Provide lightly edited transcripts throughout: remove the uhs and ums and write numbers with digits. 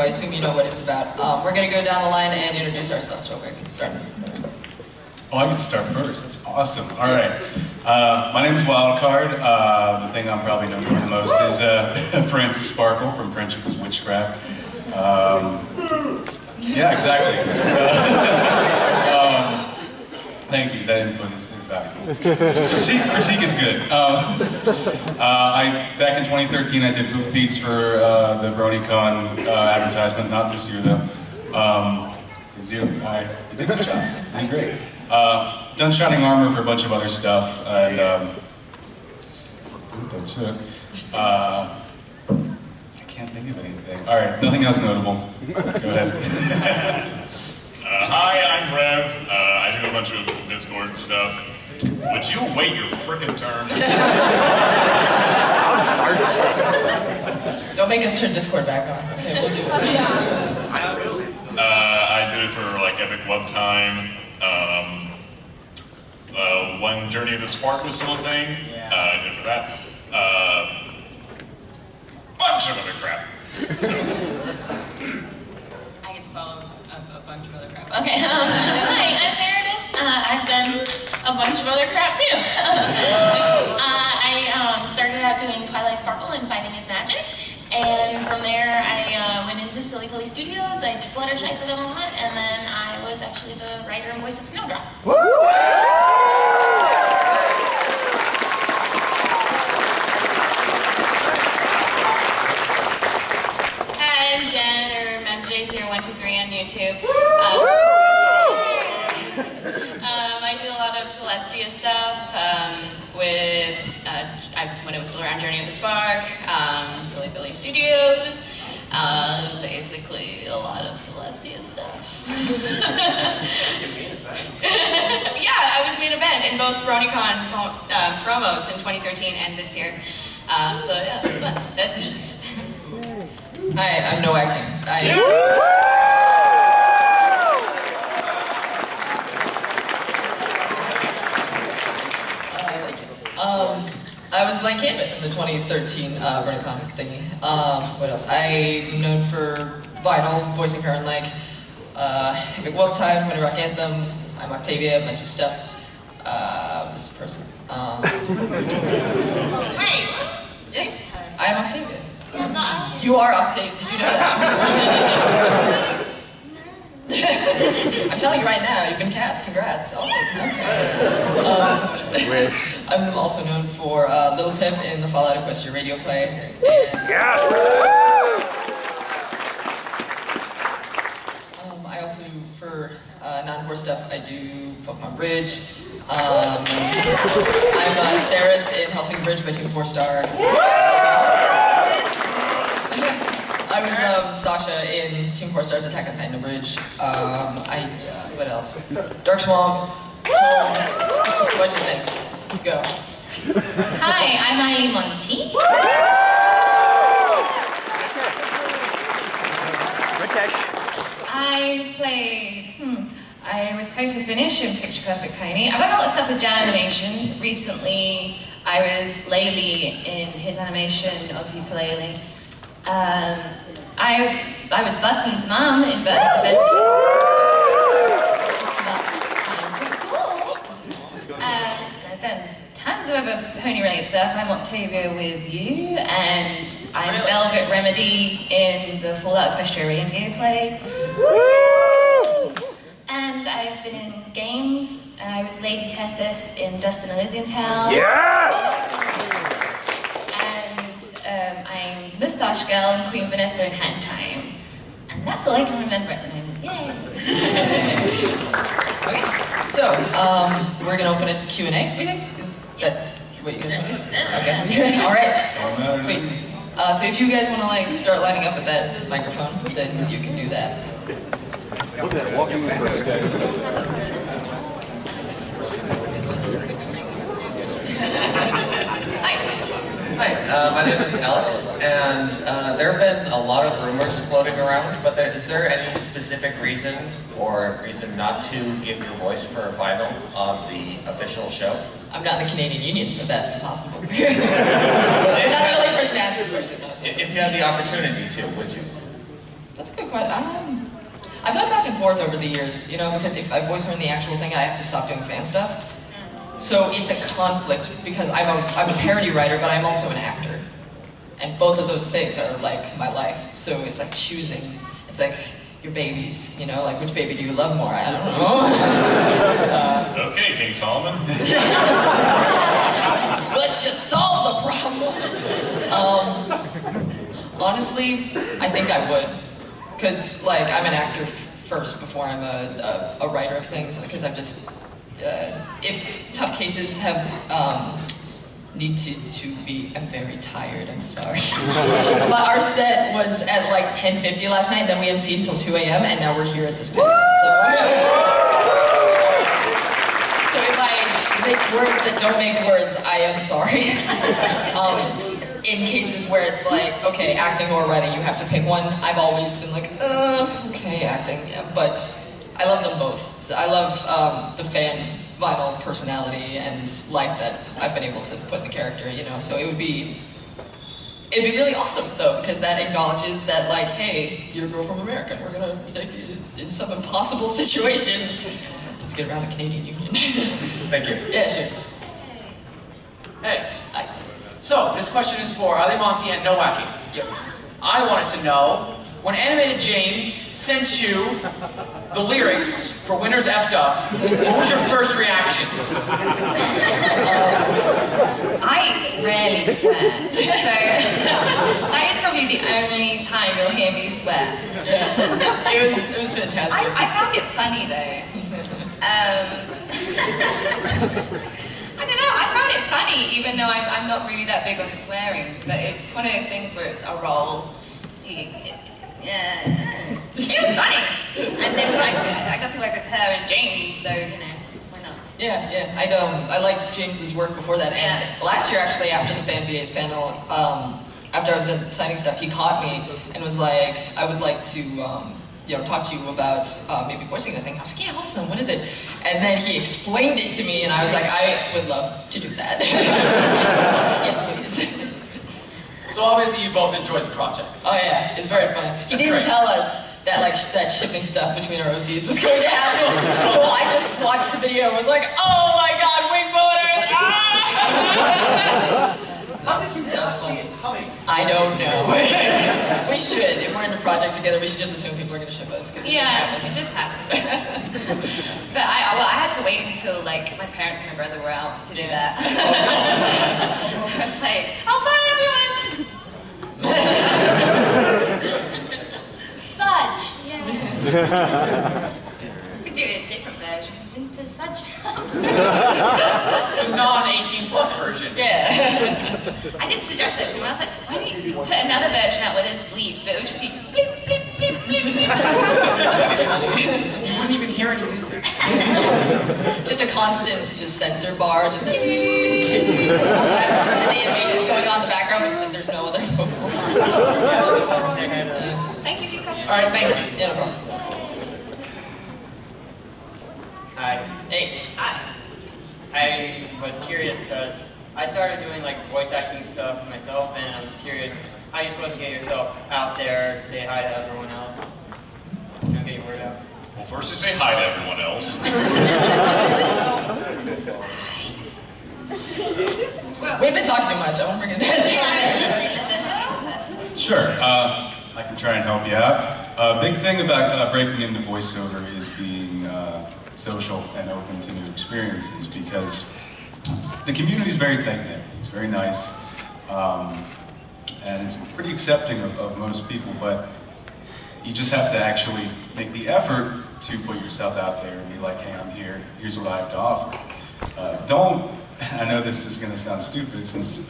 I assume you know what it's about. We're going to go down the line and introduce ourselves real quick. Start. Oh, I get to start first. That's awesome. All right. My name is Wildcard. The thing I'm probably known for the most is Francis Sparkle from Friendship is Witchcraft. Yeah, exactly. Thank you. That input is valuable. Critique is good. Back in 2013, I did Poof Beats for the Bronycon advertisement. Not this year, though. This year, I did a good job. Did great. Done Shining Armor for a bunch of other stuff, and that's it. I can't think of anything. All right, nothing else notable. Go ahead. Hi, I'm Rev. I do a bunch of Discord stuff. Would you wait your frickin' turn? Don't make us turn Discord back on. Okay, we'll do it. I did it for like Epic Web Time. When Journey of the Spark was still a thing, I did it for that. Bunch of other crap. So. I get to follow a bunch of other crap. Okay, hi, I'm Meredith. I've done a bunch of other crap too. I started out doing Twilight Sparkle and Finding His Magic, and from there I went into Silly Philly Studios. I did Fluttershy for them a lot, and then I was actually the writer and voice of Snowdrop. So. I'm Jen, or MemJ0123 on YouTube. I do a lot of Celestia stuff with, when it was still around Journey of the Spark, Silly Philly Studios, basically a lot of Celestia stuff. Yeah, I was main event in both Bronycon promos in 2013 and this year. So yeah, that's fun. That's me. Hi, I'm No Acting. I was Blank Canvas in the 2013 Bronycon thingy. What else? I'm known for vinyl, voicing Karen Lake, Epic Web Time, Winter Rock Anthem. I'm Octavia, a bunch of stuff. This person. Wait, yes. I'm Octavia. You are Octave, did you know that? I'm telling you right now, you've been cast, congrats. Also, okay. I'm also known for Little Pip in the Fallout Equestria radio play. And, yes! I also, for non-core stuff, I do Pokemon Bridge. I'm Saris in Helsing Bridge by Team 4 Star. I was Sasha in Team 4 Star's Attack on Titan Bridge. What else? Dark Swamp, Tone, a bunch of things. Go. Hi, I'm Eileen Monty. I was photo finish in Picture Perfect Pony. I've done a lot of stuff with Jan Animations. Recently, I was Laylee in his animation of Ukulele. I was Button's mum in Button's Adventure. I've done tons of other pony-related stuff. I'm Octavia with you, and I'm Velvet Remedy in the Fallout Equestria reindeer play. And I've been in games. I was Lady Tethys in Dust in Elysian Town. Yes! I'm Moustache Girl and Queen Vanessa in Hand Time. And that's all I can remember at the moment. Yay! Okay, so we're gonna open it to Q&A, we think? Is that what you guys want to do? Okay, alright. Sweet. So if you guys want to like start lining up at that microphone, then you can do that. Look at that walking Hi, my name is Alex, and there have been a lot of rumors floating around, but is there any specific reason or reason not to give your voice for vinyl on the official show? I'm not in the Canadian Union, so that's impossible. I'm not the only person to ask this question. If you had the opportunity to, would you? That's a good question. I've gone back and forth over the years, you know, because if I voice her in the actual thing, I have to stop doing fan stuff. So it's a conflict because I'm a parody writer, but I'm also an actor. And both of those things are like my life. So it's like choosing. It's like your babies, you know, like which baby do you love more? I don't know. Okay, King Solomon. Let's just solve the problem. Honestly, I think I would. Because, like, I'm an actor first before I'm a writer of things. Because I've just, if tough cases have, need to be, I'm very tired, I'm sorry. But our set was at like 10:50 last night, then we MC'd until 2 a.m. and now we're here at this point. So if I make words that don't make words, I am sorry. In cases where it's like, okay, acting or writing, you have to pick one, I've always been like, okay, acting, yeah, but I love them both. So I love the fan vinyl personality and life that I've been able to put in the character, you know, so it'd be really awesome though, because that acknowledges that like, hey, you're a girl from America and we're gonna stick you in some impossible situation. Let's get around the Canadian Union. Thank you. Yeah, sure. Hey. Hi. So, this question is for Ali Monty and No Whacking. Yep. I wanted to know, when Animated James sent you the lyrics for Winter's Effed Up, what was your first reaction? I rarely swear, so that is probably the only time you'll hear me swear. It was fantastic. I found it funny though. I don't know, I found it funny even though I'm not really that big on swearing, but it's one of those things where it's a role. Yeah, it was funny. And then like, I got to work with her and James, so you know, why not? Yeah. I liked James's work before that, and last year actually after the Fan VAs panel, after I was signing stuff, he caught me and was like, I would like to you know, talk to you about maybe voicing the thing. I was like, yeah, awesome, what is it? And then he explained it to me and I was like, I would love to do that. Yes, please. So obviously you both enjoyed the project. Oh yeah, it's very fun. He didn't tell us that like that shipping stuff between our OCs was going to happen. So I just watched the video and was like, oh my god, wing boaters! That's cool. I don't know. We should. If we're in a project together, we should just assume people are going to ship us. Yeah, it just happens. But I had to wait until like my parents and my brother were out to do that. I was like, oh bye everyone! Fudge! Yeah. We could do a different version. Winter's fudge time. The non-18 plus version. Yeah. I did suggest that to him. I was like, why don't you put another version out where there's bleeps, but it would just be bleep, bleep, bleep, bleep, bleep. That'd be funny. You wouldn't even hear any music. Just a constant, just censor bar, just the whole time. As the animation's going on in the background, and there's no other vocals. Thank you for your question. Alright, thank you. Yeah, no problem. Hi. Hey. I was curious because I started doing like voice acting stuff myself, and I was curious how you're supposed to get yourself out there, say hi to everyone else, you know, get your word out. Well, first you say hi to everyone else. We've been talking too much. I won't bring it down. Sure, I can try and help you out. Big thing about breaking into voiceover is being social and open to new experiences, because the community is very tight-knit. It's very nice, and it's pretty accepting of most people, but you just have to actually make the effort to put yourself out there and be like, hey, I'm here, here's what I have to offer. I know this is going to sound stupid since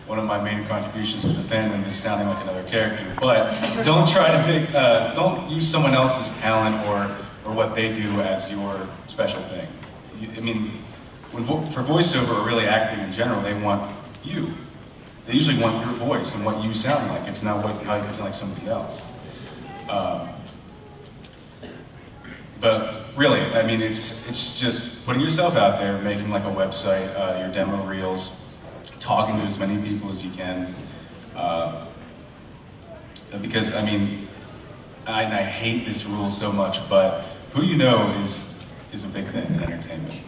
one of my main contributions to the fandom is sounding like another character, but don't try to don't use someone else's talent or what they do as your special thing. I mean, for voiceover or really acting in general, they want you. They usually want your voice and what you sound like. It's not how you sound like somebody else. But really, I mean, it's just putting yourself out there, making like a website, your demo reels, talking to as many people as you can. Because, I mean, and I hate this rule so much, but who you know is a big thing in entertainment.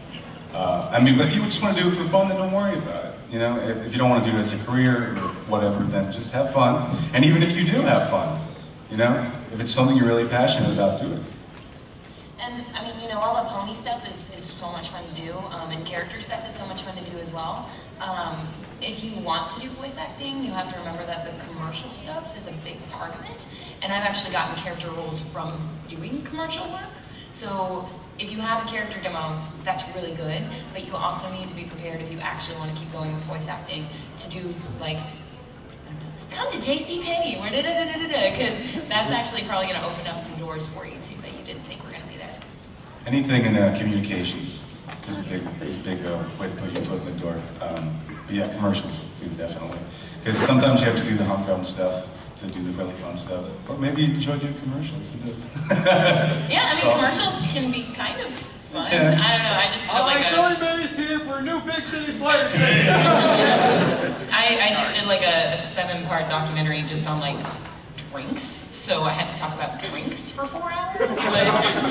I mean, but if you just want to do it for fun, then don't worry about it. You know, if you don't want to do it as a career or whatever, then just have fun. And even if you do have fun, you know, if it's something you're really passionate about, do it. And I mean, you know, all the pony stuff is so much fun to do, and character stuff is so much fun to do as well. If you want to do voice acting, you have to remember that the commercial stuff is a big part of it. And I've actually gotten character roles from doing commercial work. So if you have a character demo, that's really good, but you also need to be prepared if you actually want to keep going with voice acting to do like, come to JCPenney, because that's actually probably going to open up some doors for you too that you didn't think were going to be there. Anything in communications is a big way to put your foot in the door. But yeah, commercials too, definitely. Because sometimes you have to do the humdrum stuff to do the really fun stuff. Or maybe you enjoy doing commercials, who knows? Yeah, I mean, commercials can be kind of fun. Yeah. I don't know, I just feel like Billy Mays here for a new Big City Slider Station. I just did like a 7-part documentary just on like drinks, so I had to talk about drinks for 4 hours. But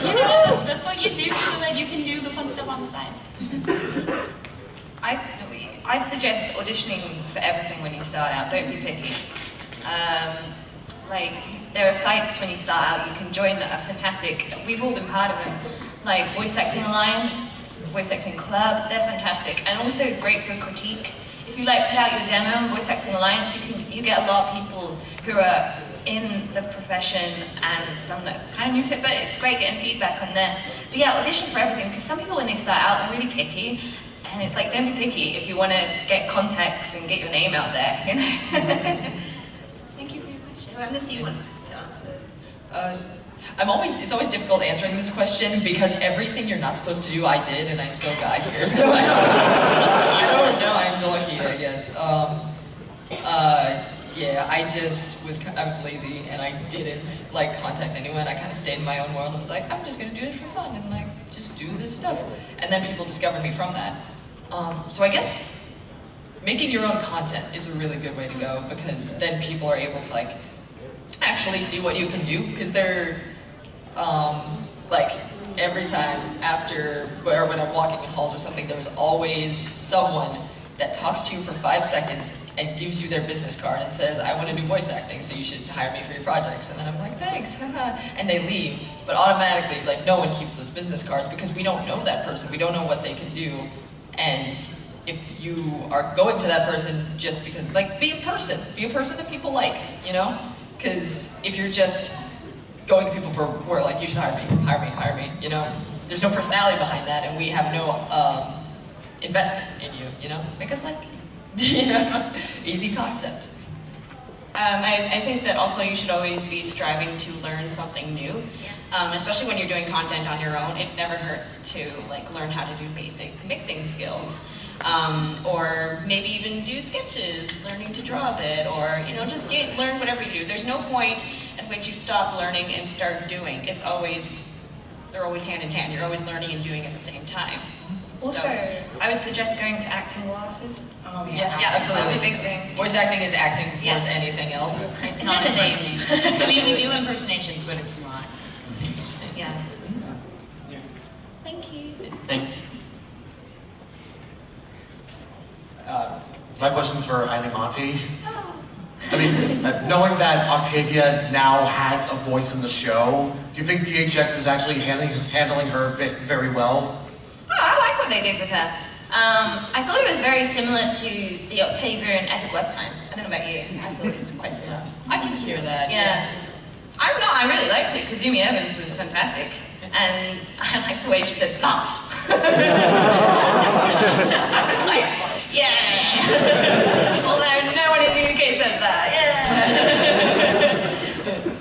you know, that's what you do so that you can do the fun stuff on the side. I'd suggest auditioning for everything when you start out. Don't be picky. Like, there are sites when you start out you can join that are fantastic. We've all been part of them. Like Voice Acting Alliance, Voice Acting Club, they're fantastic. And also great for critique. If you like put out your demo on Voice Acting Alliance, you get a lot of people who are in the profession and some that are kind of new to it, but it's great getting feedback on there. But yeah, audition for everything, because some people when they start out, they're really picky. And it's like, don't be picky if you want to get contacts and get your name out there, you know? Thank you for your question. Unless you want to answer. It's always difficult answering this question because everything you're not supposed to do, I did, and I still got here. So I don't know. I'm lucky, I guess. Yeah, I was lazy and I didn't like contact anyone. I kind of stayed in my own world and was like, I'm just gonna do it for fun and like just do this stuff. And then people discovered me from that. So I guess making your own content is a really good way to go because then people are able to like actually see what you can do because they're like every time after or when I'm walking in halls or something, there's always someone that talks to you for 5 seconds and gives you their business card and says, I want to do voice acting, so you should hire me for your projects. And then I'm like, thanks, and they leave. But automatically, like, no one keeps those business cards because we don't know that person. We don't know what they can do. And if you are going to that person just because, like, be a person that people like, you know? Because if you're just going to people for like, you should hire me, you know? There's no personality behind that, and we have no investment in you, you know? Make us like you know, easy concept. I think that also you should always be striving to learn something new, especially when you're doing content on your own. It never hurts to like learn how to do basic mixing skills, or maybe even do sketches, learning to draw a bit, or you know, just learn whatever you do. There's no point at which you stop learning and start doing. They're always hand in hand. You're always learning and doing at the same time. Also, I would suggest going to acting classes. Oh, yes, yeah, absolutely. That's a big thing. Voice acting is acting before it's anything else. It's not impersonation. I mean, we do impersonations, but it's not. Yeah. Thank you. Thanks. My question's for Animati. I mean, knowing that Octavia now has a voice in the show, do you think DHX is actually handling her very well? Oh, I like what they did with her. I thought it was very similar to the Octavia in Epic Web Time. I don't know about you. I thought it was quite similar. I can hear that. Yeah. I really liked it. Kazumi Evans was fantastic. And I liked the way she said blast. I was like, yeah. Although no one in the UK says that. Yeah.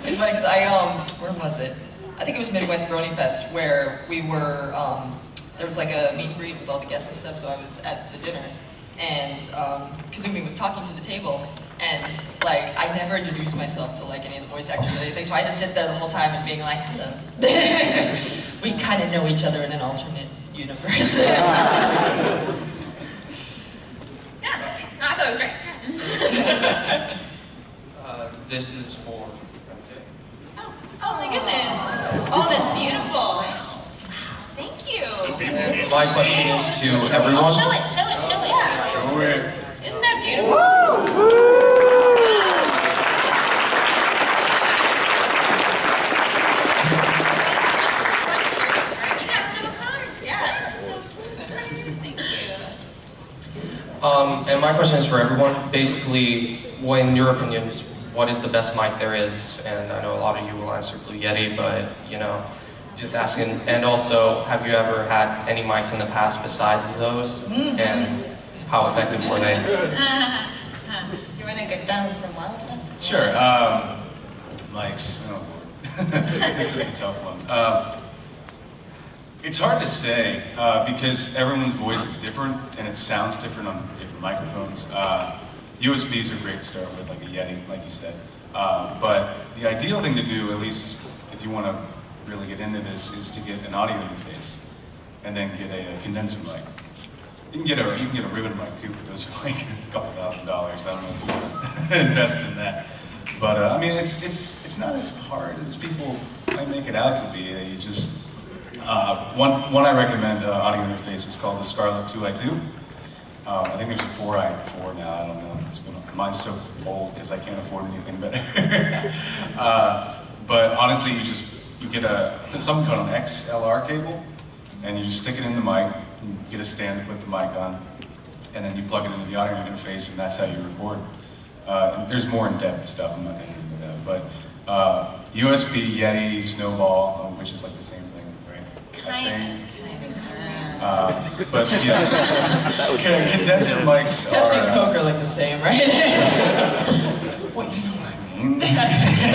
It's funny because where was it? I think it was Midwest Brony Fest where we were, there was like a meet and greet with all the guests and stuff, so I was at the dinner, and Kazumi was talking to the table, and like, I never introduced myself to like any of the voice actors or anything, so I just sit there the whole time and being like, hello. We kind of know each other in an alternate universe. Yeah, I thought it was great. This is for... Oh, that's beautiful. Thank you. My question is to everyone. Oh, show it, show it, show it. Yeah. Show it. Isn't that beautiful? You got little cards. Yeah, that's so sweet. Thank you. And my question is for everyone. Basically, what, in your opinions, what is the best mic there is? And I know a lot of you will answer Blue Yeti, but you know, just asking. And also, have you ever had any mics in the past besides those? And how effective were they? You want to go down from Wildfest? Sure. Mics. Oh. This is a tough one. It's hard to say because everyone's voice is different and it sounds different on different microphones. USBs are great to start with, like a Yeti, like you said. But the ideal thing to do, at least if you want to really get into this, is to get an audio interface and then get a condenser mic. You can get a ribbon mic too for those for like a couple $1,000. I don't know if you want to invest in that. But I mean, it's not as hard as people might make it out to be. You just one I recommend audio interface is called the Scarlett 2i2. I think there's a 4i4 now. I don't know. Mine's so old because I can't afford anything better. But honestly, you get something called an XLR cable, and you just stick it in the mic. You get a stand to put the mic on, and then you plug it into the audio interface, and that's how you record. And there's more in-depth stuff. I'm not going to get into that, but USB, Yeti, Snowball, which is like the same thing, right? Kind of. But yeah, condenser mics Pepsi and are. Coke are like the same, right? Well, you know what I mean. No,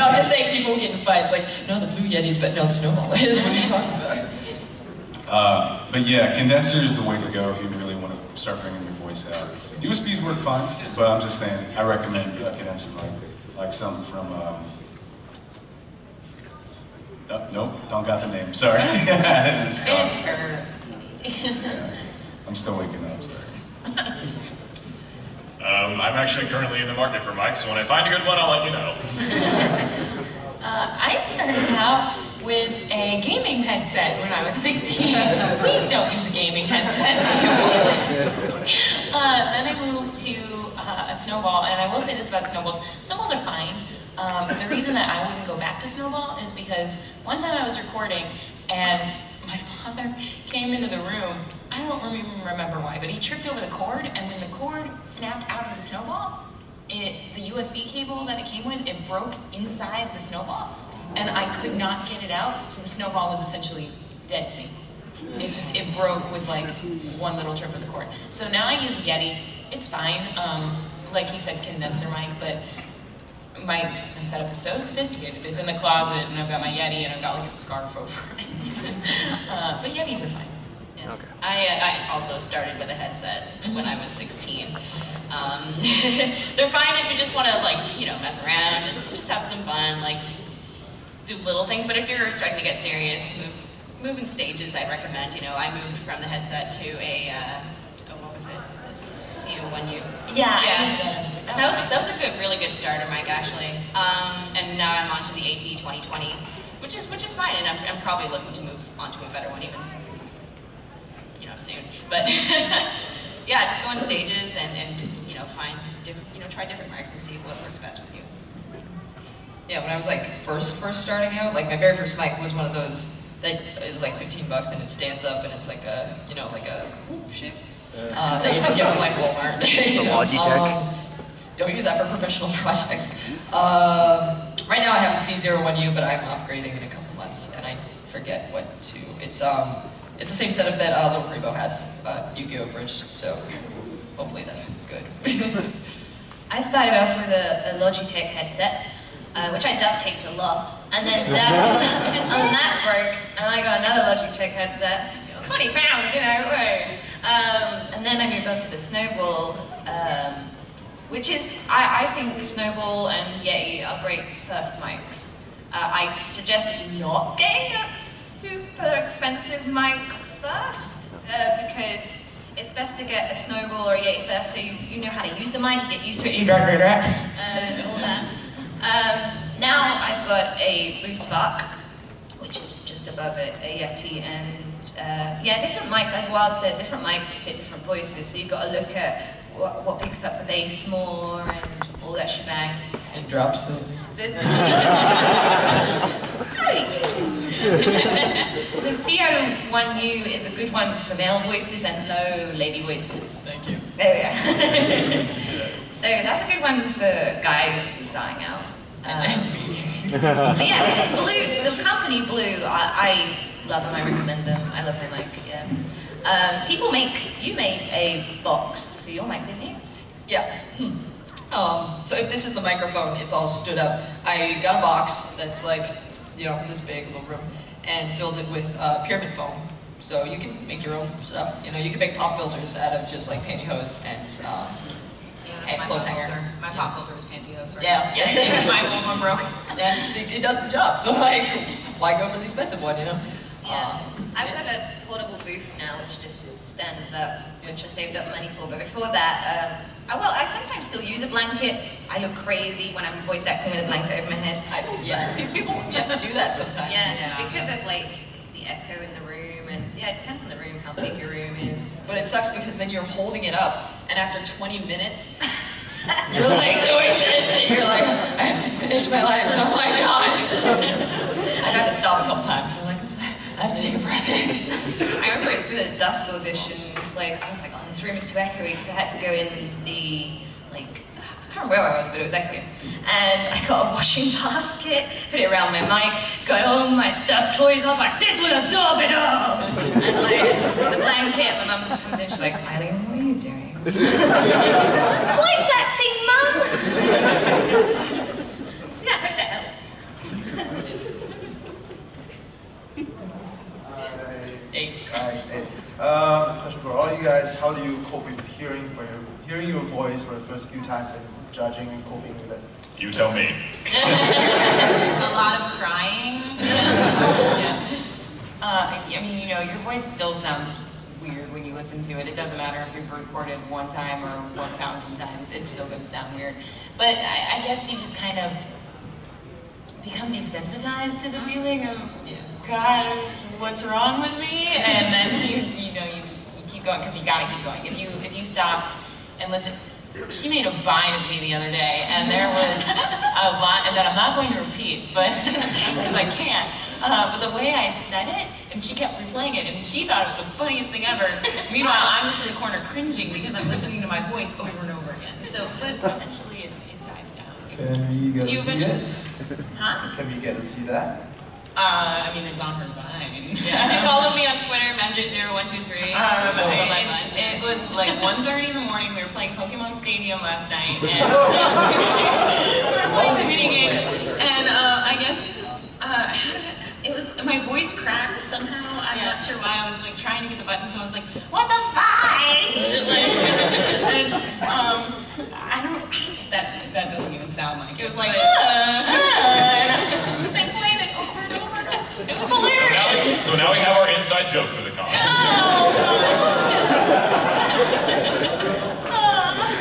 I'm just saying people get in fights like, no, the Blue Yeti's, but no, Snowball is. What are you talking about? But yeah, condenser is the way to go if you really want to start bringing your voice out. USBs work fine, but I'm just saying, I recommend a condenser mic, like something from, nope, don't got the name, sorry. It's gone. Yeah, I'm still waking up, sorry. I'm actually currently in the market for mics, so when I find a good one, I'll let you know. I started out with a gaming headset when I was 16. Please don't use a gaming headset to then I moved to a Snowball, and I will say this about Snowballs. Snowballs are fine. The reason that I wouldn't go back to Snowball is because one time I was recording, and my father came into the room. I don't even remember why, but he tripped over the cord, and when the cord snapped out of the Snowball, the USB cable that it came with, it broke inside the Snowball, and I could not get it out, so the Snowball was essentially dead to me. It broke with like one little trip of the cord. So now I use Yeti. It's fine. Like he said, condenser mic, but my setup is so sophisticated. It's in the closet, and I've got my Yeti, and I've got like a scarf over it. But Yetis are fine. Yeah. Okay. I also started with a headset when I was 16. They're fine if you just want to like, you know, mess around, just have some fun, like do little things. But if you're starting to get serious, move in stages. I'd recommend. You know, I moved from the headset to a what was it? A CO1U. Yeah. That was a really good starter mic actually. And now I'm onto the AT 2020, which is fine, and I'm probably looking to move onto a better one even, you know, soon. But yeah, just go in stages and you know, find different, you know, try different mics and see what works best with you. Yeah, when I was like first starting out, like my very first mic was one of those that is like $15 and it stands up and it's like a, you know, like a shit that you just get from like Walmart. The Logitech. Don't use that for professional projects. Right now I have a C01U, but I'm upgrading in a couple months, and I forget what to. It's the same setup that Little Rebo has, Yu-Gi-Oh! Bridge, so hopefully that's good. I started off with a Logitech headset, which I duct taped a lot, and then that broke, and I got another Logitech headset, 20 pounds, you know, and then I moved on to the Snowball, which is, I think Snowball and Yeti are great first mics. I suggest not getting a super expensive mic first, because it's best to get a Snowball or a Yeti first, so you know how to use the mic, you get used to it, and all that. Now I've got a Blue Spark, which is just a above it, a Yeti, and yeah, different mics, as Wild said, different mics fit different voices, so you've got to look at what picks up the bass more and all that shebang. And drops it. The CO1U is a good one for male voices and no lady voices. Thank you. There we are. So that's a good one for guys starting out. But yeah, Blue, the company Blue, I love them, I recommend them. I love my mic, yeah. You made a box for your mic, didn't you? Yeah. So if this is the microphone, it's all stood up. I got a box that's like, you know, this big, little room, and filled it with pyramid foam. So you can make your own stuff. You know, you can make pop filters out of just like pantyhose and clothes hanger. My pop filter is pantyhose, right? Yeah. Because my old one broke. Yeah, see, it does the job. So like, why go for the expensive one, you know? Yeah. I've got a portable booth now which just stands up, which I saved up money for, but before that, I sometimes still use a blanket. I look crazy when I'm voice acting with a blanket over my head. People have to do that sometimes. Yeah, because of like the echo in the room, and yeah, it depends on the room, how big your room is. But it sucks because then you're holding it up, and after 20 minutes, you're like doing this, and you're like, I have to finish my lines, oh my god. I've had to stop a couple times, and I'm like, I have to take a breath in. I remember it's with a dust audition, it's like, I was like, oh, this room is too echoey, because I had to go in the, like, I can't remember where I was, but it was echoey. And I got a washing basket, put it around my mic, got all my stuffed toys, I was like, this will absorb it all! And like, the blanket, my mum comes in, she's like, Eileen, what are you doing? Voice acting, Mum! Yeah, I hope that helped. Question for all you guys, how do you cope with hearing your voice for the first few times and judging and coping with it? You tell me. A lot of crying. Yeah. I mean, you know, your voice still sounds weird when you listen to it. It doesn't matter if you've recorded one time or 1,000 times, it's still going to sound weird. But I guess you just kind of become desensitized to the feeling of, gosh, what's wrong with me? And then you keep going, because you gotta keep going. If you stopped and listened, she made a vine of me the other day, and there was a line that I'm not going to repeat, but because I can't. But the way I said it, and she kept replaying it, and she thought it was the funniest thing ever. Meanwhile, I'm just in the corner cringing because I'm listening to my voice over and over again. So, but eventually it dies down. Can we get to see it? Huh? Can we get to see that? I mean, it's on her vine. Yeah. Follow me on Twitter, Manager0123. It was like 1:30 in the morning. We were playing Pokemon Stadium last night, and we were playing the mini games. And I guess it was my voice cracked somehow. I'm not sure why. I was like trying to get the button. Someone's like, "What the fine?" And I don't. That doesn't even sound like it. It was like, they played it over and over and over. It was hilarious. So now we have our inside joke for the con.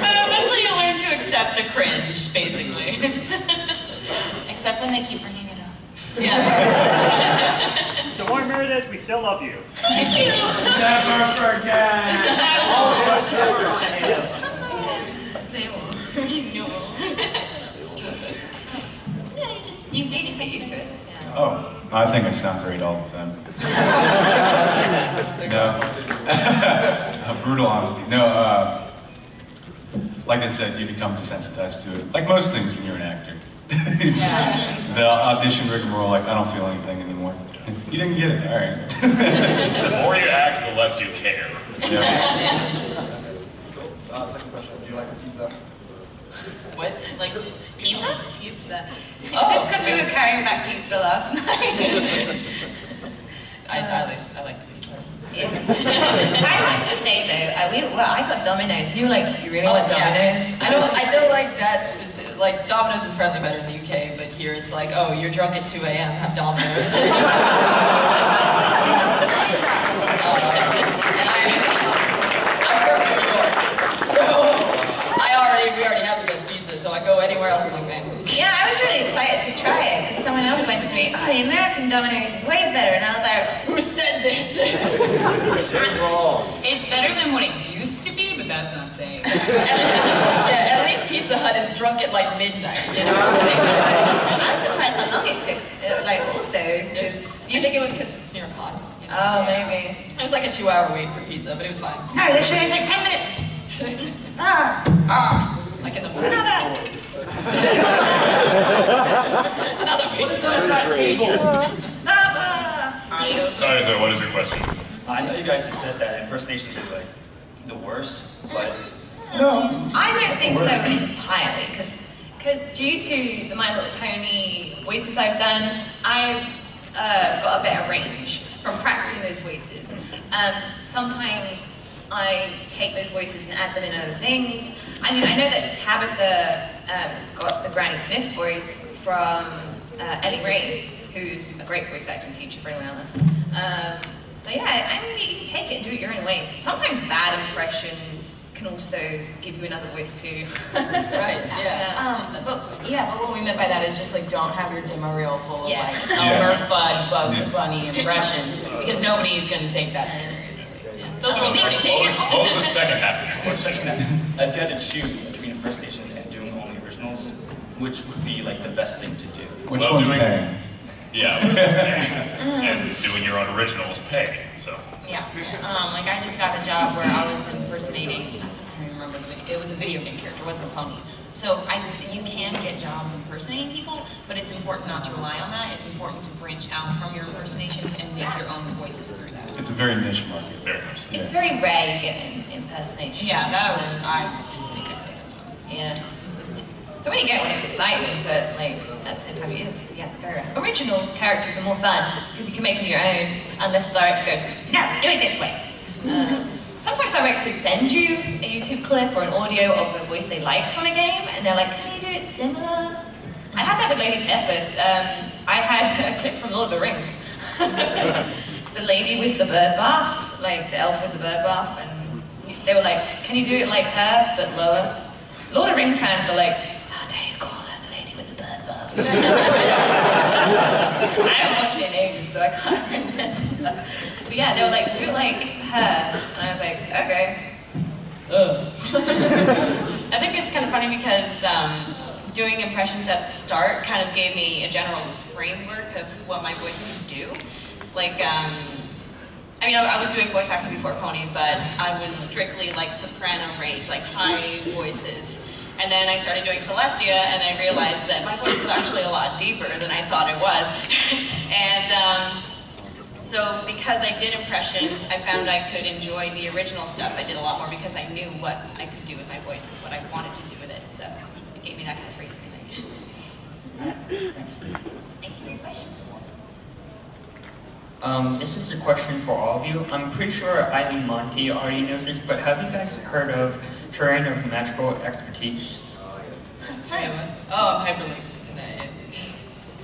Eventually you'll learn to accept the cringe, basically. Except when they keep bringing it up. Yeah. Don't worry, Meredith, we still love you. Thank you. Never forget. They won't. You know. They just get used to it. Oh, I think I sound great all the time. No. Brutal honesty. No, like I said, you become desensitized to it. Like most things when you're an actor. It's just, the audition rigmarole, like, I don't feel anything anymore. You didn't get it, all right. The more you act, the less you care. Yeah. Second question, do you like pizza? What? Like pizza? Pizza. Oh, It's because we were carrying back pizza last night. I like the pizza. Yeah. I have to say though, I got Domino's. You were like, you really want Domino's? Yeah. I don't like that specific. Like Domino's is apparently better in the UK, but here it's like, oh, you're drunk at 2 a.m. Have Domino's. And I'm from New York, so we already have the best pizza. So I go anywhere else, I'm like, man. Yeah, I was really excited to try it because someone else went to me, oh, the American from Domino's is way better. And I was like, who said this? It's better than what it used to be, but that's not saying. Yeah, at least Pizza Hut is drunk at like midnight, you know? I'm surprised how long it took, like, also, because... You think it was because it's near a con? You know? Oh, maybe. It was like a 2-hour wait for pizza, but it was fine. No, this show is like 10 minutes. Like in the morning. Another pizza. Sorry, so what is your question? I know you guys have said that impersonations are like the worst, but No. I don't think so entirely, because due to the My Little Pony voices I've done, I've got a better range from practicing those voices. Sometimes I take those voices and add them in other things. I mean, I know that Tabitha got the Granny Smith voice from Ellie Ray, who's a great voice acting teacher for anyone out there. So yeah, I mean, you can take it and do it your own way. Sometimes bad impressions can also give you another voice too. Right, yeah. But what we meant by that is just like don't have your demo reel full of like Yeah. Elmer Fudd, Bugs Bunny impressions, because nobody's gonna take that seriously. Those What will already take it. what was the second half? if you had to choose between impersonations and doing only originals, which would be like the best thing to do? Which Well, one's doing- paying? Yeah. And doing your own originals pay, so. Yeah. Like I just got a job where I was impersonating, I don't remember the video, it was a video game character, it wasn't a pony. So you can get jobs impersonating people, but it's important not to rely on that. It's important to branch out from your impersonations and make your own voices through that. It's a very niche market. Very nice. It's very rare you get an impersonation. Yeah, that was, I didn't think I could. Yeah. So when you get one, it's exciting, but like at the same time, original characters are more fun because you can make them your own, unless the director goes, no, do it this way. Sometimes directors send you a YouTube clip or an audio of a voice they like from a game, and they're like, can you do it similar? I had that with Lady Tethys. I had a clip from Lord of the Rings. The lady with the bird bath, like the elf with the bird bath, and they were like, can you do it like her, but lower? Lord of the Rings fans are like, how dare you call her the lady with the bird bath? I haven't watched it in ages, so I can't remember. But yeah, they were like, do it like her. And I was like, okay. I think it's kind of funny because doing impressions at the start kind of gave me a general framework of what my voice could do. Like, I mean, I was doing voice acting before Pony, but I was strictly like soprano range, like high voices. And then I started doing Celestia, and I realized that my voice is actually a lot deeper than I thought it was. And so because I did impressions, I found I could enjoy the original stuff. I did a lot more because I knew what I could do with my voice and what I wanted to do with it. So it gave me that kind of freedom, I think. Thanks for your question. This is a question for all of you. I'm pretty sure Eileen Monty already knows this, but have you guys heard of Terrain of Magical Expertise? Oh, hyperlinks.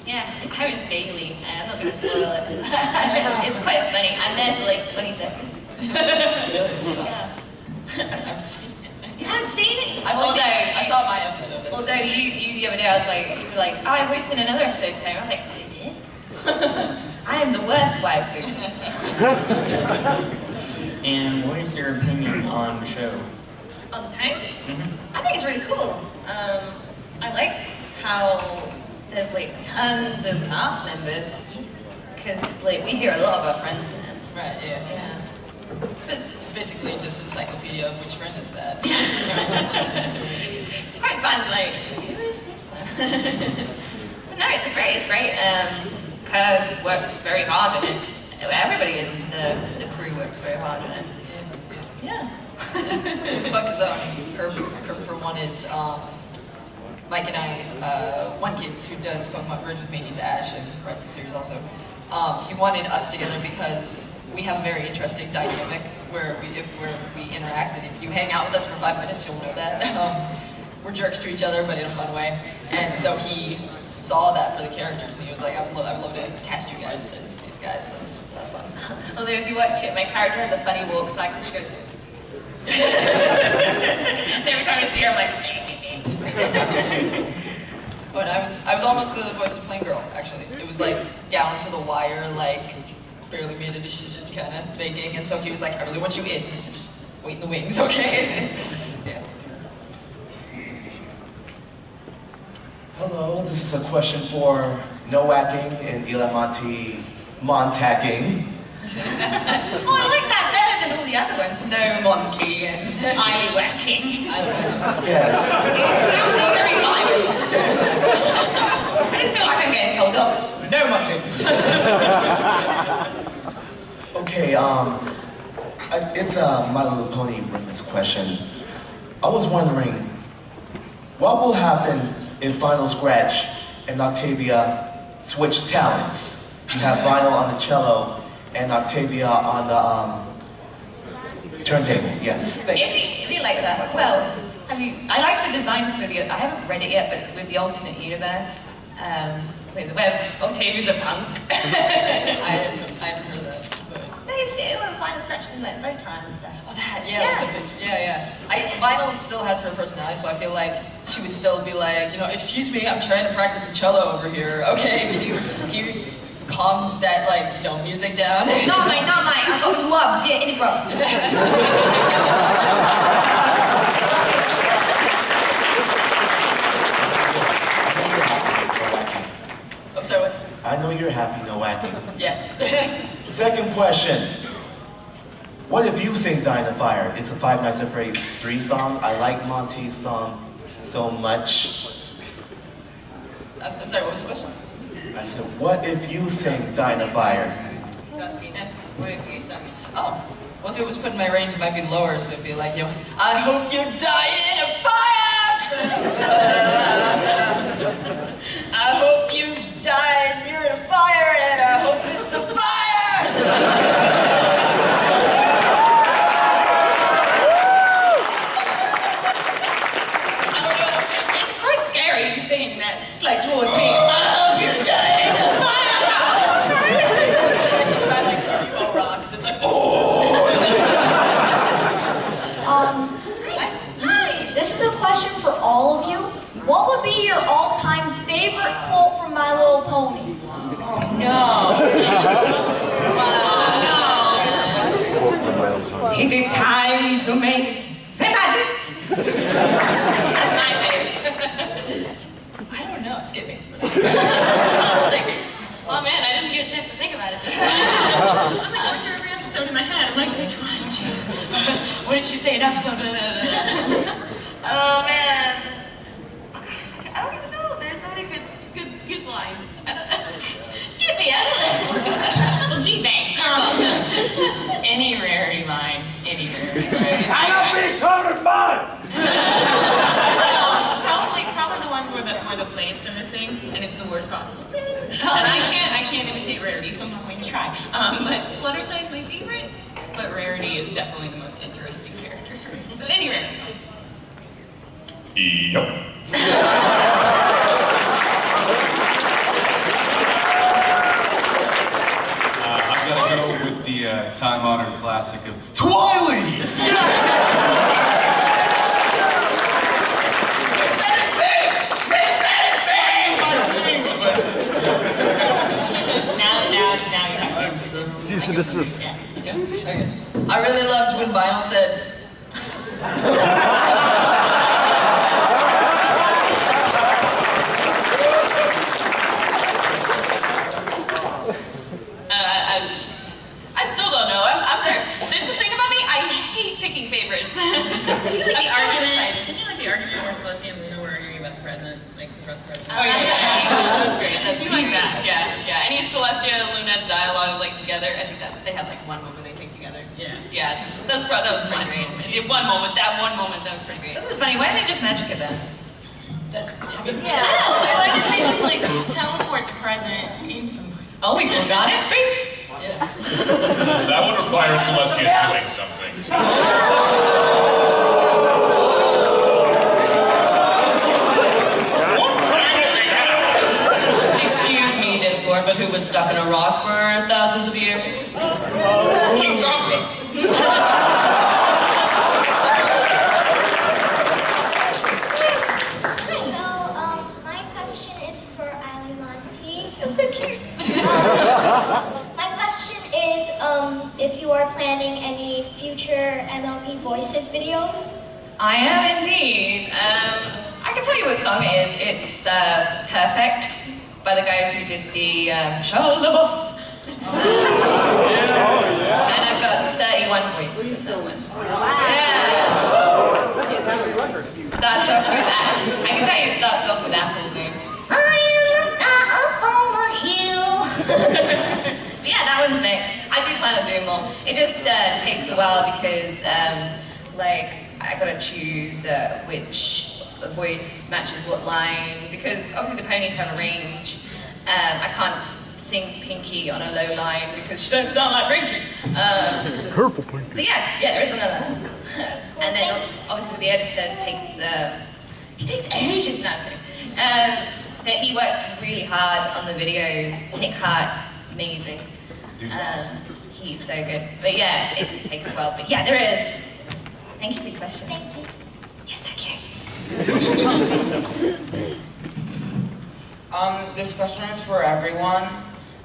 Yeah, I was Bailey, and I'm not going to spoil it. It's quite funny. I'm there for like 20 seconds. Yeah. I haven't seen it. You haven't seen it? I saw my episode. Although you the other day, I was like, you were like, oh, I voiced in another episode today. I was like, oh, you did? I am the worst waifu. And what is your opinion on the show? On the tank? I think it's really cool. I like how there's like tons of cast members, because like we hear a lot of our friends in it. Right, yeah. It's basically just an encyclopedia of which friend is that. It's quite fun, like, who is this one? But no, it's great. Curve works very hard in it. Everybody in the crew works very hard in it. Yeah. It's fun because Kerber wanted Mike and I, one kid who does Pokemon Bridge with me, he's Ash and writes the series also. He wanted us together because we have a very interesting dynamic where we interact, and if you hang out with us for 5 minutes, you'll know that. We're jerks to each other, but in a fun way. And so he saw that for the characters, and he was like, I would love to cast you guys as these guys, so that's fun. Although if you watch it, my character has a funny walk cycle. She goes, every time I see her, I'm like, But I was was almost the voice of Plain Girl, actually. It was like down to the wire, like barely made a decision kind of making, and so he was like, I really want you in, so just wait in the wings, okay? Yeah. Hello, this is a question for no whacking and Ilamonti Montacking. Oh, I like that better than all the other ones. No monkey and eye whacking. Yes. It sounds all very violent. I just feel like I'm getting told off. No monkey. Okay, it's a My Little Pony Rick's question. I was wondering, what will happen if Vinyl Scratch and Octavia switch talents? You have Vinyl on the cello and Octavia on the turntable. Yes. It'd be like that. Well, I mean, I like the designs for the. I haven't read it yet, but with the alternate universe, where Octavia's a punk. I haven't heard of that. But... It will find a scratch in like bow tie and stuff. Oh, that, yeah. Vinyl still has her personality, so I feel like she would still be like, you know, excuse me, I'm trying to practice the cello over here. Okay, can you calm that, like, dumb music down? No, mate, I've got gloves, yeah, any problem. I'm sorry, what? I know you're happy, no whacking. Yes. Second question. What if you sing Dying to Fire? It's a Five Nights at Freddy's 3 song. I like Monty's song so much. I'm sorry, what was the question? I said, what if you sing Dying to Fire? He's asking, what if you sang? Oh, well, if it was put in my range, it might be lower, so it'd be like, you know, I hope you die in a fire! I hope you die and you're in a fire, and I hope it's a fire! It's quite scary you singing that, like towards me. I hope you die in a fire. I should try to like screamo rock, because it's like, oh! Hi. This is a question for all of you. What would be your all-time favorite quote from My Little Pony? Oh no. It is time to make the magics. That's my favorite. I don't know, skip me. Still thinking. Oh man, I didn't get a chance to think about it. I'm like going through every episode in my head. I'm like, which one? Jeez. What did she say in episode? Oh man. Oh gosh, I don't even know. There's so many good lines. I don't know. Skip me, I don't know. Well, gee, thanks. Any rarity line. Any rarity line. I don't be covered mud! Probably the ones where the plates are missing, and it's the worst possible thing. And I can't imitate Rarity, so I'm not going to try. But Fluttershy is my favorite, but Rarity is definitely the most interesting character. So any Rarity. Yep. I've got to go with the time-honored classic of Twilight! Now you're happy. Cease and desist. Okay. I really loved when Vinyl said, I still don't know. I'm terrible. There's the thing about me, I hate picking favorites. Didn't you like the argument? Didn't you like the argument where Celestia and Luna were arguing about the present? Like, about the present? Oh, yeah. That was great. If you like that, yeah. Any Celestia and Luna dialogue, like, together, I think that they had, like, one moment, I think, together. Yeah. Yeah, that was pretty great. That one moment, that was pretty great. This is funny. Why don't they just magic it then? that's, I don't know. Why didn't they just, like, teleport the present into them? Oh, we forgot it? Beep. yeah. That would require Celestia doing something. Excuse me, Discord, but who was stuck in a rock for thousands of years? King Sombra. My question is for I am indeed. I can tell you what song it is. It's Perfect by the guys who did the Shia LaBeouf. And I've got 31 voices in that one. Yeah. Starts off with that. I can tell you it starts off with Apple Moon. But yeah, that one's next. I do plan on doing more. It just takes a while because, like, I gotta choose which voice matches what line, because obviously the ponies have a range. I can't sing Pinky on a low line because she don't sound like Pinky. Careful, Pinky. So yeah, there is another. And then obviously the editor takes, he takes ages now. That he works really hard on the videos. Nick Hart, amazing. He's so good. But yeah, it takes a while. But yeah, there is. Thank you for your question. Thank you. You're so cute. This question is for everyone.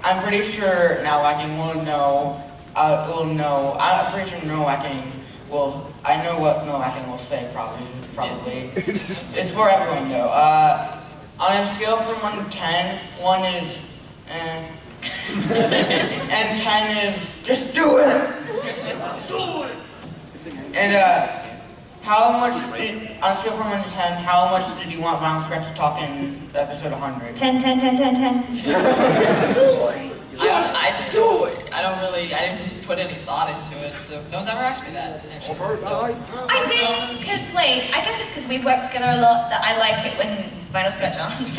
I'm pretty sure Now Whacking will know. I'm pretty sure No Whacking will. I know what No Whacking will say. Probably. It's for everyone though. On a scale from 1 to 10, 1 is and 10 is just do it. And how much on a scale from 1 to 10, how much did you want Vinyl Scratch to talk in episode 100? 10, 10, 10, 10, 10. I didn't put any thought into it, so no one's ever asked me that, actually. So. I did, because like, I guess it's because we've worked together a lot that I like it when Vinyl Scratch answers.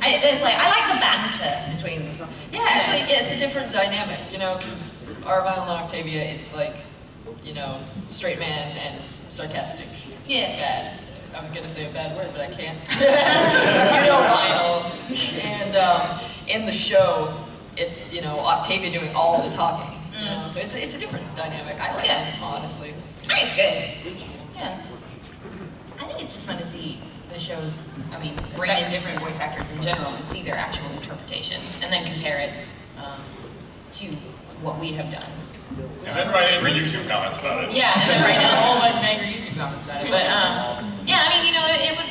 I like the banter between them. Yeah, actually, it's a different dynamic, you know, because our Vinyl and Octavia, it's like, you know, straight man and sarcastic. Yeah. Bad. I was gonna say a bad word, but I can't. You know Vinyl. And in the show, it's, you know, Octavia doing all the talking. You know? So it's a different dynamic. I like it, honestly. I think it's good. Yeah. I think it's just fun to see the shows, I mean, bring in different voice actors in general and see their actual interpretations, and then compare it to what we have done. And then write angry YouTube comments about it. Yeah, and then write down a whole bunch of angry YouTube comments about it. But yeah, I mean, you know,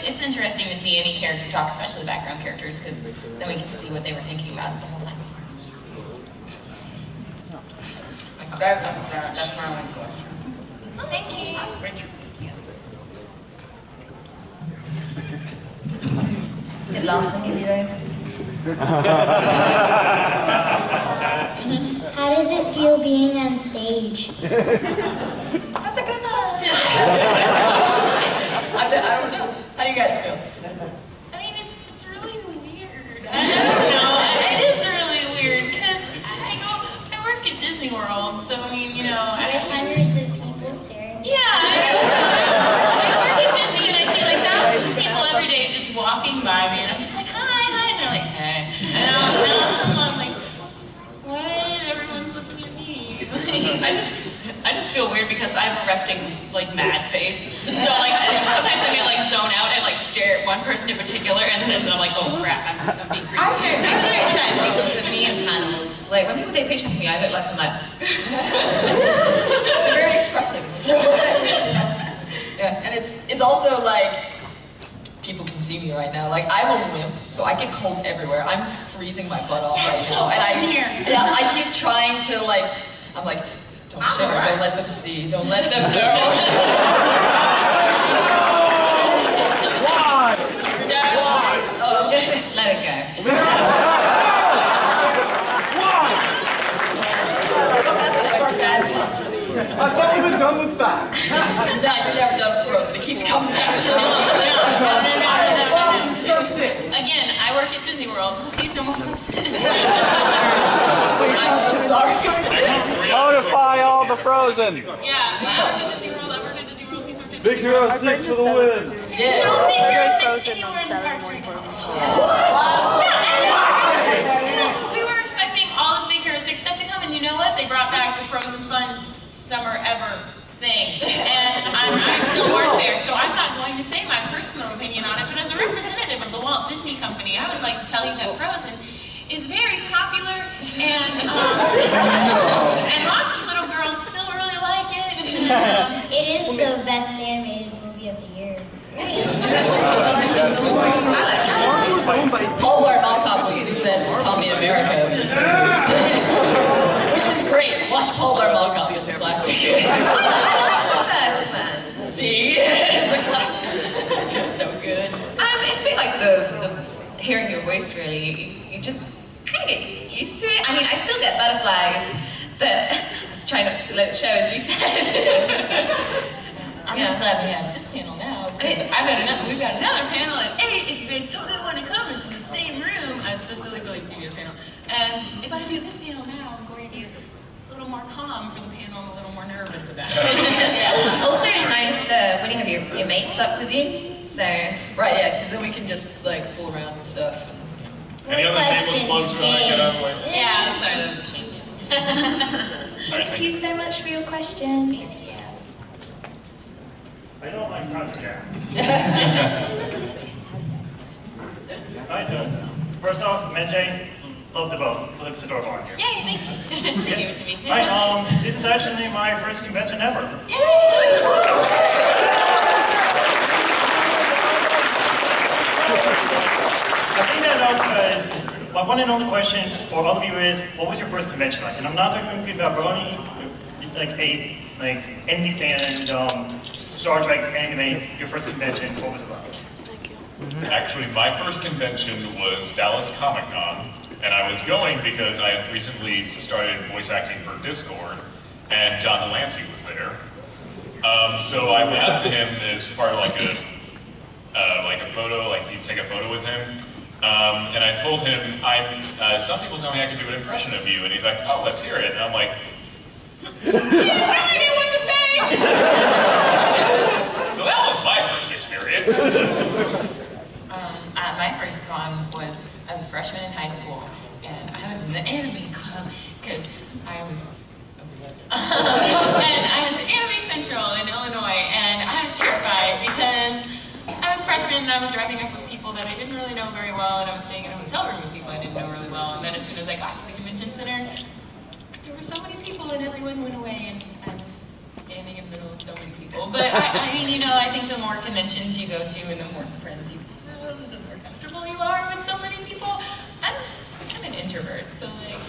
it's interesting to see any character talk, especially the background characters, because then we get to see what they were thinking about the whole time. That's my only question. Thank you. Did Lawson give you those? How does it feel being on stage? That's a good question. I don't know. How do you guys feel? I mean, it's really weird. I don't know. It is really weird because I work at Disney World, so I mean, you know. With hundreds of people staring. Yeah, I work at Disney and I see like thousands of people every day just walking by me, and I'm just like, hi, and they're like, hey, and I'm like, what? Everyone's looking at me. I just feel weird because I have a resting, like, mad face. So, like, sometimes I may, like, zone out and, like, stare at one person in particular, and then I'm like, oh, crap, I'm being creepy. I've noticed that with me in panels. Like, when people take pictures of me, I look like I'm like... They're very expressive, so... Yeah, and it's also, like... People can see me right now. Like, I'm a wimp, so I get cold everywhere. I'm freezing my butt off right now. And I keep trying to, like... I'm like... Don't shiver, don't let them see, don't let them know. Why? Oh, just let it go. Why? I thought we were done with that. Nah, you're never done with Frozen, it keeps coming back. Again, I work at Disney World. Please no more Frozen. I'm so sorry. Notify all the Frozen. Yeah, I work at Disney World. I work at Disney World. Please work at Big Hero 6 for the win. There's no Big Hero 6 anywhere in the parks right now. We were expecting all this Big Hero 6 stuff to come, and you know what? They brought back the Frozen Fun Summer Ever thing. And I still work there, so I'm not going to say my personal opinion on it, but as a representative of the Walt Disney Company, I would like to tell you that Frozen is very popular, and lots of little girls still really like it. It is the best animated Paul Blart Mall Cop was the best comedy in America. Which was great. Watch Paul Blart Mall Cop, it's a classic. See? It's a classic. It's so good. It's been like the hearing your voice really, you just kind of get used to it. I mean, I still get butterflies, but try not to let it show, as we said. I'm just glad we have this panel now, because we've got another panel at 8, if you guys totally want to come, it's in the same room. It's the Silly Billy Studios panel. And if I do this panel now, I'm going to be a little more calm for the panel I'm a little more nervous about. Also, it's nice when you have your mates up with you. So right, yeah, because then we can just like pull around and stuff. Any other shameless plugs for I get out of the way? Yeah, I'm sorry, that was a shameless plug. Thank you so much for your question. Thank you. I don't like concert jam. First off, Menche, love the boat. Looks adorable on here. Yay, thank you. She gave it to me. Right, this is actually my first convention ever. Yay! I bring that up because my one and only question for all of you is, what was your first convention like? And I'm not talking about Brony, like indie fan and Star Trek anime, your first convention, what was it like? Actually, my first convention was Dallas Comic Con, and I was going because I had recently started voice acting for Discord, and John Delancey was there. So I went up to him as part of like a photo, like you take a photo with him, and I told him, some people tell me I can do an impression of you, and he's like, oh, let's hear it, and I'm like, I don't know what to say. So that was my first experience. My first con was as a freshman in high school, and I was in the anime club because I was, and I went to Anime Central in Illinois, and I was terrified because I was a freshman and I was driving up with people that I didn't really know very well, and I was staying in a hotel room with people I didn't know really well, and then as soon as I got to the convention center, there were so many people and everyone went away, and I was standing in the middle of so many people. But I mean, you know, I think the more conventions you go to and the more friends you have, the more comfortable you are with so many people. I'm an introvert, so like,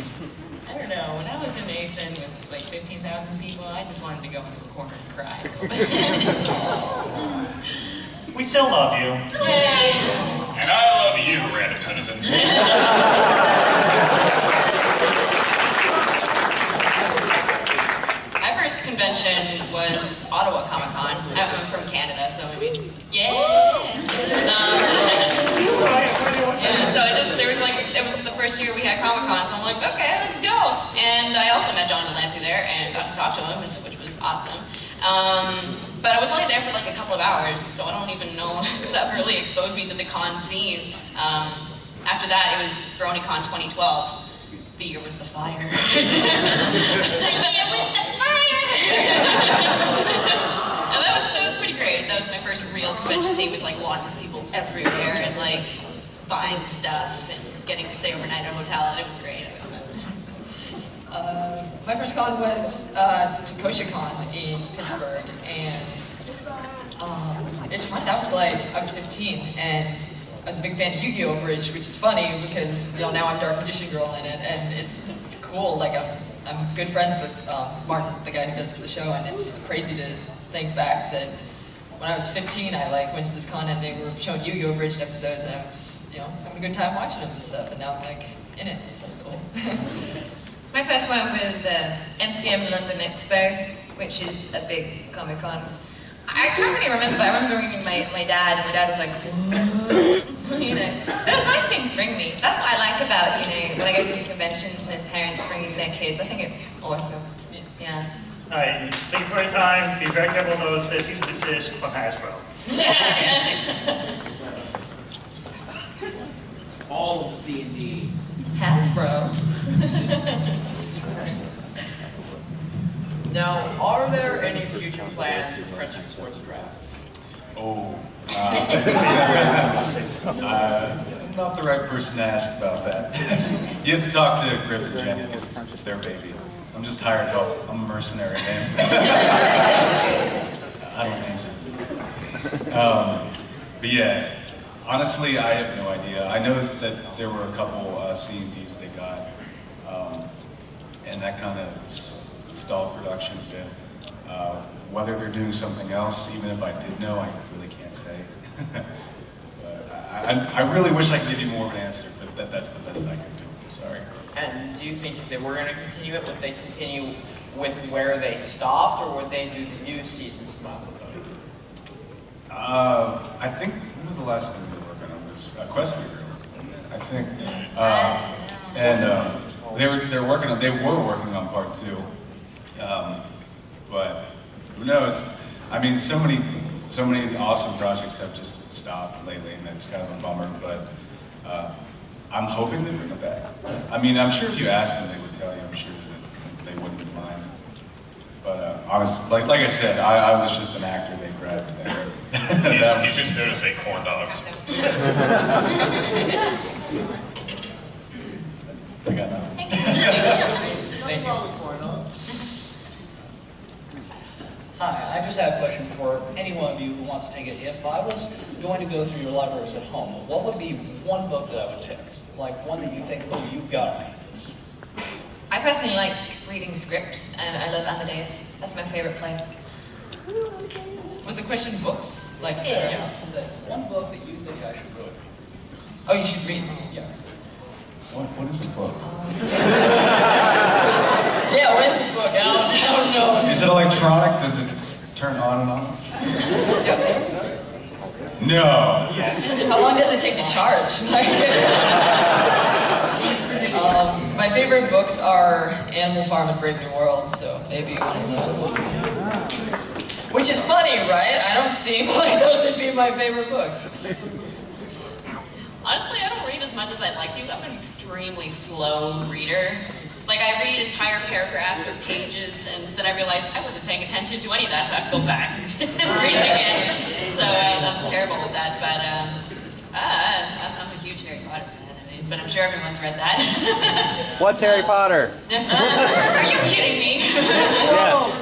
I don't know, when I was in ASIN with like 15,000 people, I just wanted to go into a corner and cry a little bit. We still love you. Yay! And I love you, random citizen. My first convention was Ottawa Comic Con. I'm from Canada, so I mean, yeah. Yeah, so it was the first year we had Comic Con, so I'm like, okay, let's go. And I also met John Delancey there and got to talk to him, which was awesome. But I was only there for like a couple of hours, so I don't even know if that really exposed me to the con scene. After that, it was Bronycon 2012, the year with the fire. The year with the fire! And that was pretty great. That was my first real convention scene with like lots of people everywhere and like buying stuff and getting to stay overnight at a hotel, and it was great. It was fun. My first con was TakoshiCon in Pittsburgh, and it's fun. I was 15, and I was a big fan of Yu-Gi-Oh! Bridge, which is funny because now I'm Dark Magician Girl in it, and it's cool. Like I'm good friends with Martin, the guy who does the show, and it's crazy to think back that when I was 15, I went to this con and they were showing Yu-Gi-Oh! Bridge episodes, and I was having a good time watching them and stuff, and now I'm in it. So that's cool. My first one was MCM London Expo, which is a big Comic-Con. I can't really remember, but I remember ringing my dad, and my dad was like, but it was nice of him to bring me. That's what I like about, when I go to these conventions and his parents bringing their kids. I think it's awesome. Yeah. Alright, thank you for your time. Be very careful of those cease and desist from Hasbro. All of C&D. Hasbro. Now, are there any future plans for Friendship Sports Draft? Oh, I'm not the right person to ask about that. You have to talk to Griff and Jen because it's their baby. I'm just hired help. I'm a mercenary, man. I don't answer. But yeah, Honestly, I have no idea. I know that there were a couple C&Ds they got, and that kind of stalled production a bit. Whether they're doing something else, even if I did know, I really can't say. But I really wish I could give you more of an answer, but that's the best I can do. I'm sorry. And do you think if they were going to continue it, would they continue with where they stopped, or would they do the new seasons of My Little Pony? I think, when was the last thing they were working on this? Quest Weaver, I think. And they were working on part 2. But who knows? I mean, so many awesome projects have just stopped lately, and it's kind of a bummer, but I'm hoping they bring it back. I mean, I'm sure if you asked them, they would tell you. I'm sure that they wouldn't mind. But honestly, like I said, I was just an actor they grabbed there. You just there to say corn dogs. I got nothing. Thank you. Hi, I just have a question for any one of you who wants to take it. If I was going to go through your libraries at home, what would be one book that I would pick? Like one that you think, oh, you've got to read this. I personally like reading scripts, and I love Amadeus. That's my favorite play. Was the question books? Like, Yes. One book that you think I should read. Oh, you should read? Yeah. What is a book? Yeah, what is a book? I don't know. Is it electronic? Does it turn on and off? No. How long does it take to charge? My favorite books are Animal Farm and Brave New World, so maybe one of those. Which is funny, right? I don't seem like those would be my favorite books. Honestly, I don't read as much as I'd like to. I'm an extremely slow reader. Like, I read entire paragraphs or pages, and then I realize I wasn't paying attention to any of that, so I have to go back and read it again. So I'm terrible with that, but I'm a huge Harry Potter fan. But I'm sure everyone's read that. What's Harry Potter? Are you kidding me? Yes.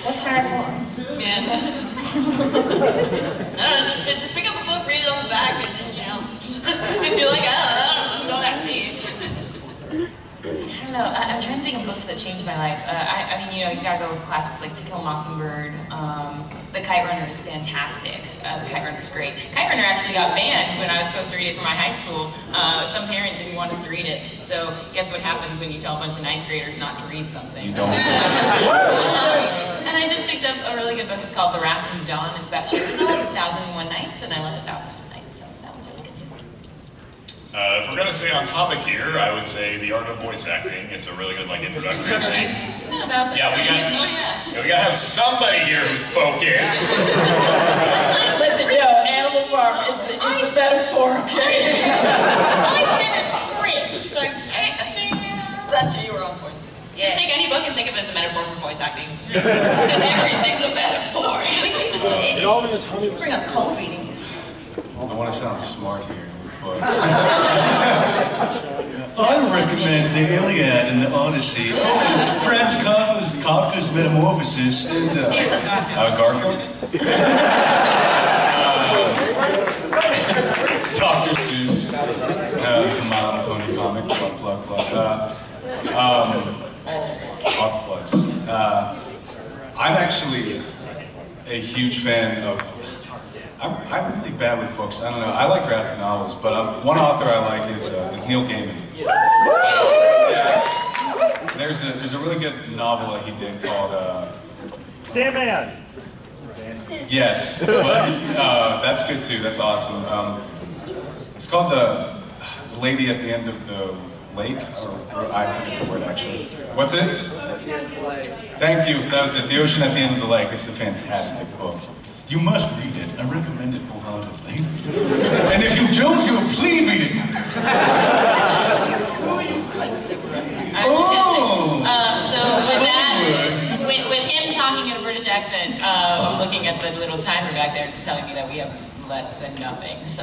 What's Harry Potter? Man. I don't know, just pick up a book, read it on the back, and you know, you're like, oh, don't ask me. I don't know, I'm trying to think of books that changed my life. I mean, you know, you gotta go with classics like To Kill a Mockingbird. The Kite Runner is fantastic. The Kite Runner is great. Kite Runner actually got banned when I was supposed to read it for my high school. Some parent didn't want us to read it. So guess what happens when you tell a bunch of 9th graders not to read something? You don't. And I just picked up a really good book. It's called The Wrath of Dawn. It's about Scheherazade, 1001 Nights, and I love 1001 Nights, so that one's really good too. If we're gonna stay on topic here, I would say The Art of Voice Acting. It's a really good introductory thing. Yeah, we gotta have somebody here who's focused. Listen, no, Animal Farm, it's a metaphor, okay? I said a script, so acting. That's true, you were on point too. Just take any book and think of it as a metaphor for voice acting. Everything's a metaphor. It all in the Tony was Bring up cold reading. I want to sound smart here, but I recommend the Iliad and the Odyssey, Franz Kafka's Metamorphosis, and Garfield? Dr. Seuss, My Little Pony comic, plug. Plugs. I'm actually a huge fan of. I'm really bad with books. I don't know. I like graphic novels, but one author I like is Neil Gaiman. Yeah. There's a really good novel that he did called Sandman. Yes, but, that's good too. That's awesome. It's called The Lady at the End of the Lake. I forget the word actually. What's it? Thank you. That was it. The Ocean at the End of the Lake. It's a fantastic book. You must read it. I recommend it wholeheartedly. And if you don't, you're plebeian. So with him talking in a British accent, I'm looking at the little timer back there and it's telling me that we have less than nothing. So,